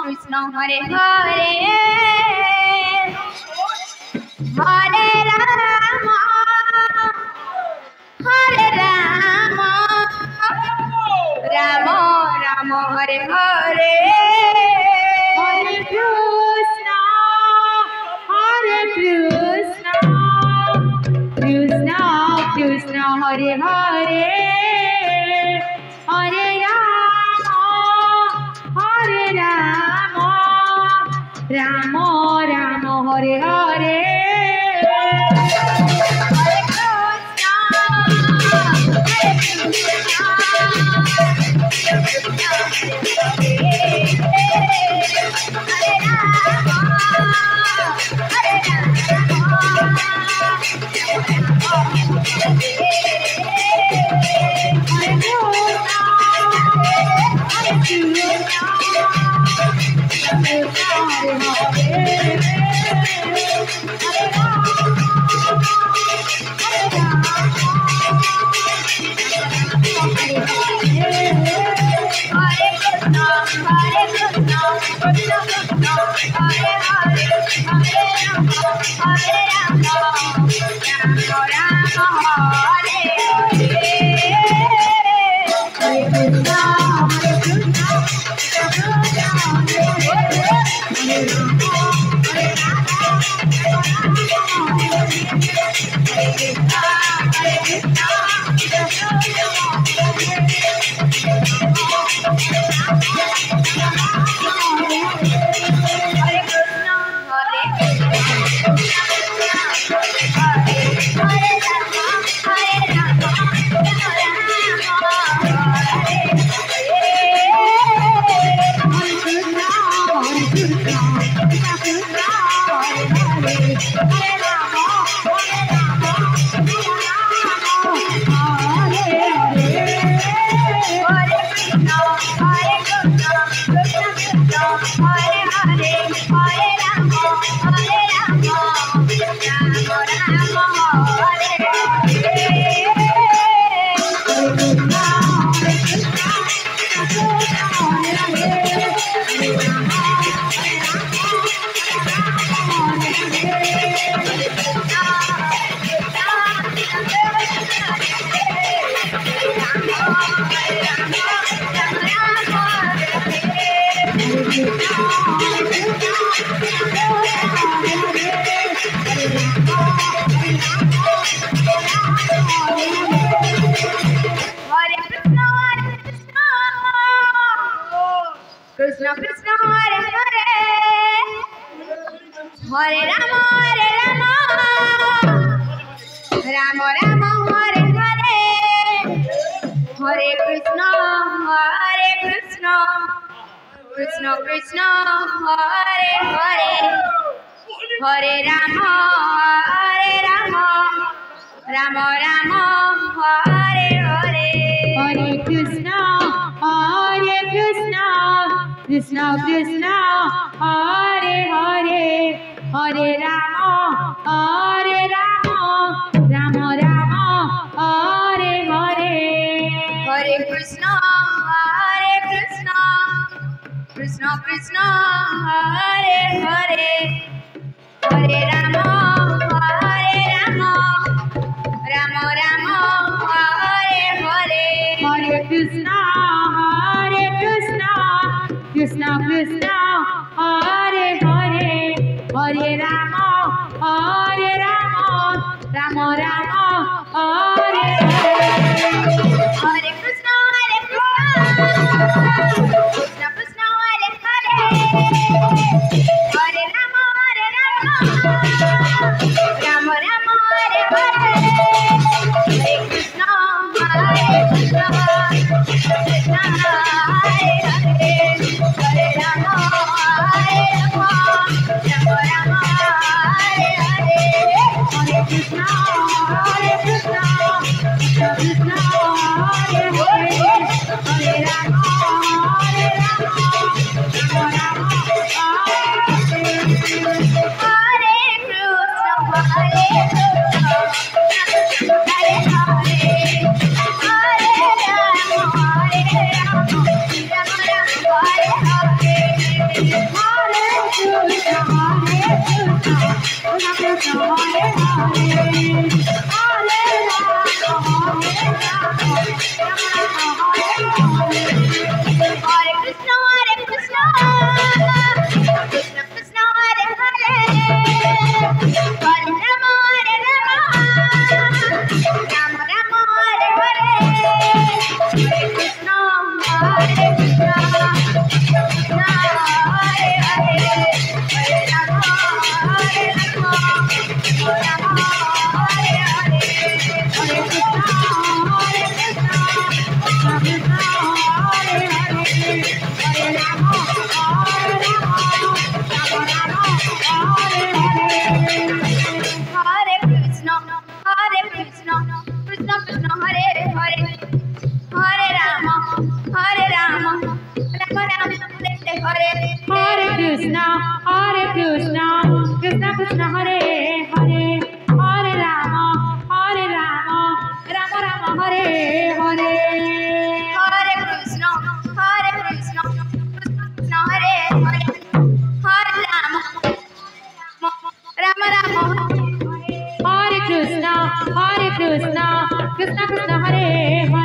Krishna Hare Hare Hare Rama Hare Rama Rama Rama Hare Hare Hare Krishna Krishna Krishna Hare Hare Hare Rama Rama Rama Hare Hare Krishna Krishna Hare Hare Hare Rama Rama Rama Hare Hare Hare Krishna Krishna Krishna Hare Hare Hare Rama Rama Rama Hare Hare Hare Krishna Krishna Krishna Hare Hare Hare Rama Rama Rama Hare Hare Hare Krishna Krishna Krishna Hare Hare Hare Rama Rama Rama Hare Hare Hare Krishna Krishna Krishna Hare Hare Hare Rama Rama Rama Hare Hare Hare Krishna Krishna Krishna Hare Hare Hare Rama Rama Rama Hare Hare Hare Krishna Krishna Krishna Hare Hare Hare Rama Rama Rama Hare Hare Hare Krishna Krishna Krishna Hare Hare Hare Rama Rama Rama Hare Hare Krishna Krishna Hare